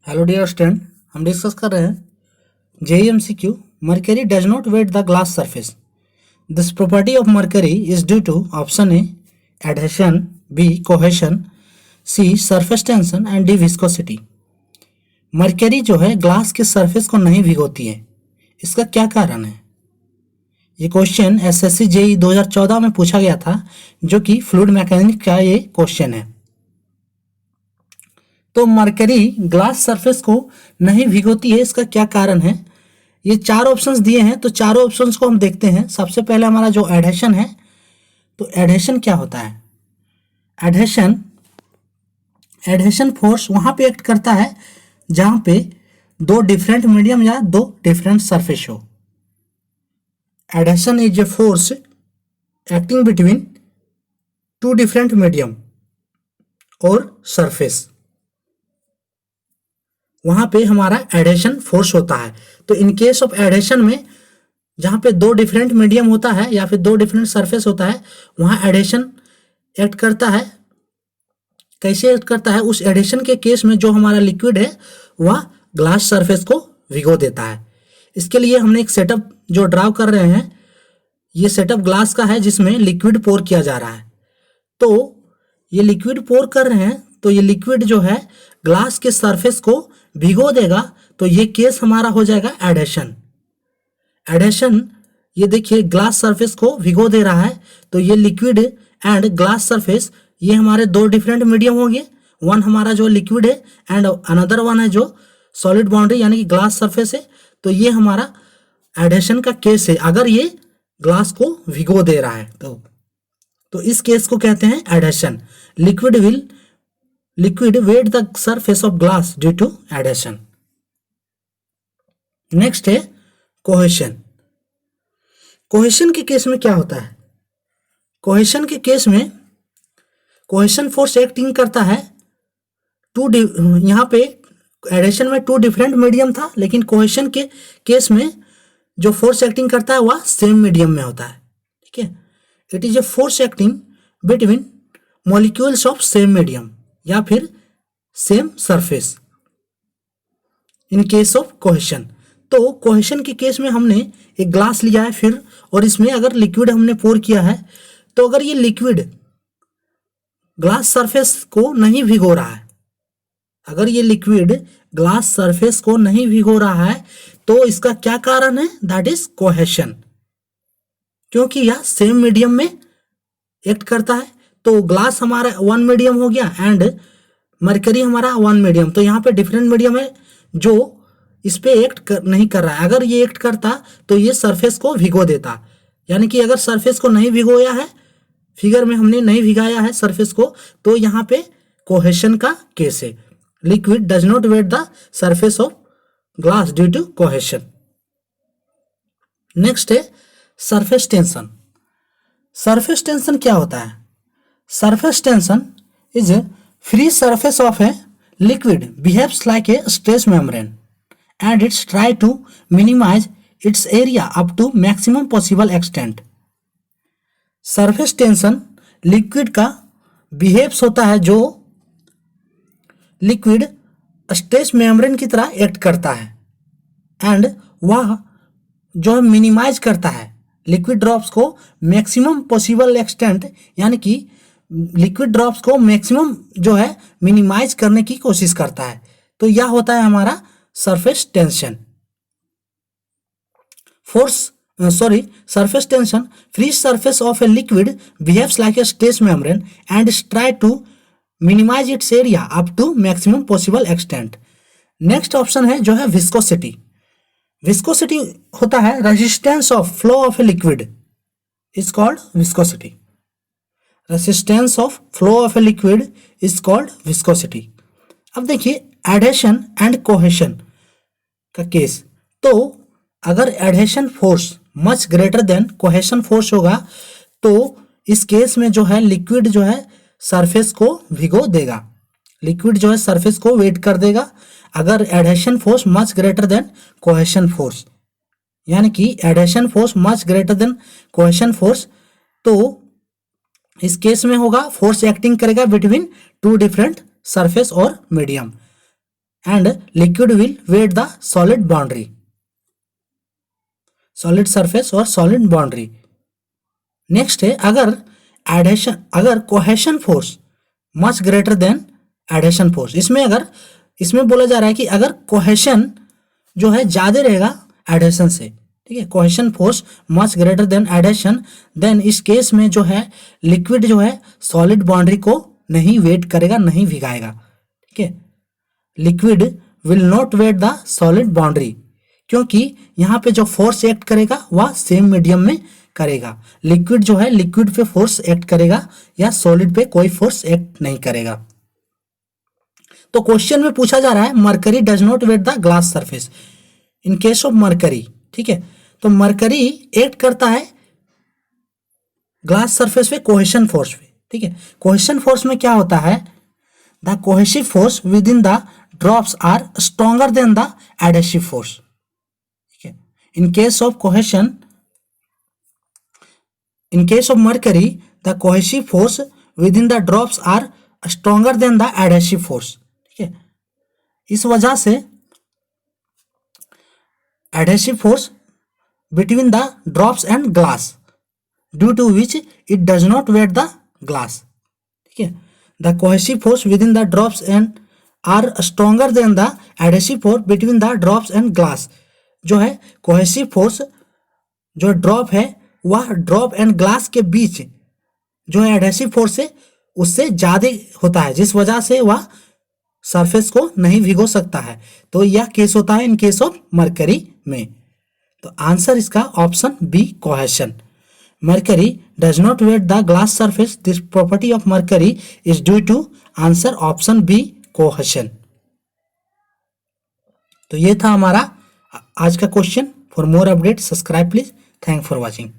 Hello dear student, हम discuss कर रहे हैं JE MCQ. Mercury does not wet the glass surface. This property of mercury is due to option A adhesion, B cohesion, C surface tension and D viscosity. Mercury जो है glass के surface को नहीं भिगोती है, इसका क्या कारण है? ये क्वेश्चन एसएससी जेई 2014 में पूछा गया था, जो कि फ्लूइड मैकेनिक्स का ये क्वेश्चन है। तो मरकरी ग्लास सरफेस को नहीं भिगोती है, इसका क्या कारण है? ये चार ऑप्शंस दिए हैं, तो चारों ऑप्शंस को हम देखते हैं। सबसे पहले हमारा जो एडहेशन है, तो एडहेशन क्या होता है? एडहेशन एडहेशन फोर्स वहां पे एक्ट करता है जहां पे दो डिफरेंट मीडियम या दो डिफरेंट सरफेस हो। Adhesion is a force acting between two different medium और सरफेस, वहां पे हमारा एडहेशन फोर्स होता है। तो इन केस ऑफ एडहेशन में जहां पे दो डिफरेंट मीडियम होता है या फिर दो डिफरेंट सरफेस होता है, वहां एडहेशन एक्ट करता है। कैसे एक्ट करता है? उस एडहेशन के केस में जो हमारा लिक्विड है वह ग्लास सरफेस को भिगो देता है। इसके लिए हमने एक सेटअप जो ड्राव कर रहे हैं, ये सेटअप ग्लास का है जिसमें लिक्विड पोर किया जा रहा है। तो ये लिक्विड पोर कर रहे हैं, तो ये लिक्विड जो है ग्लास के सरफेस को भिगो देगा। तो ये केस हमारा हो जाएगा एडहेशन। एडहेशन, ये देखिए ग्लास सरफेस को भिगो दे रहा है, तो ये लिक्विड एंड ग्लास सरफेस, ये हमारे दो डिफरेंट मीडियम हो गए। वन हमारा जो लिक्विड है एंड अनदर वन है जो सॉलिड बाउंड्री यानी कि ग्लास सरफेस है। तो ये हमारा एडहेशन का केस है, अगर ये ग्लास को भिगो दे रहा है तो इस केस को कहते हैं adhesion. Liquid wet the surface of glass due to adhesion. Next है कोहेशन। कोहेशन के केस में क्या होता है? कोहेशन के केस में कोहेशन फोर्स एक्टिंग करता है यहाँ पे एडहेशन में टू डिफरेंट मीडियम था, लेकिन कोहेशन के केस में जो फोर्स एक्टिंग करता है वह सेम मीडियम में होता है। ठीक है, it is a force acting between molecules of same medium या फिर same surface in case of cohesion. तो कोहेशन के केस में हमने एक ग्लास लिया है फिर, और इसमें अगर लिक्विड हमने पोर किया है, तो अगर ये लिक्विड ग्लास सरफेस को नहीं भिगो रहा है, अगर ये लिक्विड ग्लास सरफेस को नहीं भिगो रहा है, तो इसका क्या कारण है? दैट इज कोहेशन, क्योंकि यह सेम मीडियम में एक्ट करता है। तो ग्लास हमारा वन मीडियम हो गया एंड मरकरी हमारा वन मीडियम, तो यहाँ पे डिफरेंट मीडियम है जो इस पे नहीं कर रहा है। अगर ये एक्ट करता तो ये सरफेस को भिगो देता, यानी कि अगर सरफेस को नहीं भिगोया है, फिगर में हमने नहीं भिगाया है सरफेस को, तो यहाँ पे कोहेशन का केस है। Liquid does not wet the surface of glass due to cohesion. Next है सरफेस टेंशन। सरफेस टेंशन क्या होता है? Surface tension is a free surface of a liquid behaves like a stress membrane and it's try to minimize its area up to maximum possible extent. Surface tension liquid का behaves होता है, जो liquid stress membrane की तरह act करता है and वह जो है मिनिमाइज करता है लिक्विड ड्रॉप्स को मैक्सिमम पॉसिबल एक्सटेंट, यानी कि लिक्विड ड्रॉप्स को मैक्सिमम जो है मिनिमाइज करने की कोशिश करता है। तो यह होता है हमारा surface tension. Surface tension, free surface of a liquid behaves like a stress membrane and try to minimise its area up to maximum possible extent. Next option है जो है विस्कोसिटी। विस्कोसिटी होता है resistance of flow of a liquid, is called viscosity. Resistance of flow of a liquid is called viscosity. अब देखिए adhesion and cohesion का case, तो अगर adhesion force much greater then cohesion force होगा, तो इस केस में जो है लिक्विड जो है सरफेस को भिगो देगा, लिक्विड जो है सरफेस को वेट कर देगा। अगर adhesion force much greater then cohesion force, यानी कि adhesion force much greater then cohesion force, तो इस केस में होगा फोर्स एक्टिंग करेगा बिटवीन टू डिफरेंट सरफेस और medium and liquid will wet the solid boundary, solid surface और solid boundary. Next है अगर cohesion force much greater than adhesion force, इसमें बोला जा रहा है कि अगर कोहेशन जो है ज्यादा रहेगा एडेशन से, ठीक है, cohesion force much greater than adhesion, then इस केस में जो है लिक्विड जो है सॉलिड बाउंड्री को नहीं वेट करेगा, नहीं भिगाएगा, ठीक है, liquid will not wet the solid boundary, क्योंकि यहाँ पे जो फोर्स एक्ट करेगा वह सेम मीडियम में करेगा। लिक्विड जो है लिक्विड पे फोर्स एक्ट करेगा या सॉलिड पे कोई फोर्स एक्ट नहीं करेगा। तो क्वेश्चन में पूछा जा रहा है mercury does not wet the glass surface in case of mercury, ठीक है, तो मरकरी एक्ट करता है ग्लास सरफेस पे कोहेशन फोर्स पे, ठीक है। कोहेशन फोर्स में क्या होता है, the cohesive force within the drops are stronger than the adhesive force, ठीक है। In case of cohesion, in case of mercury the cohesive force within the drops are stronger than the adhesive force, ठीक है। इस वजह से adhesive force between the drops and glass due to which it does not wet the glass, ठीक है। the cohesive force within the drops and are stronger than the adhesive force between the drops and glass, जो है cohesive force जो drop है वह drop and glass के बीच जो है एडहेसिव फोर्स है उससे ज्यादा होता है, जिस वजह से वह सरफेस को नहीं भिगो सकता है। तो यह केस होता है इन केस ऑफ मरकरी में। तो आंसर इसका option B cohesion. Mercury does not wet the glass surface, this property of mercury is due to answer option B cohesion. तो ये था हमारा आज का question. For more update subscribe please. Thank for watching.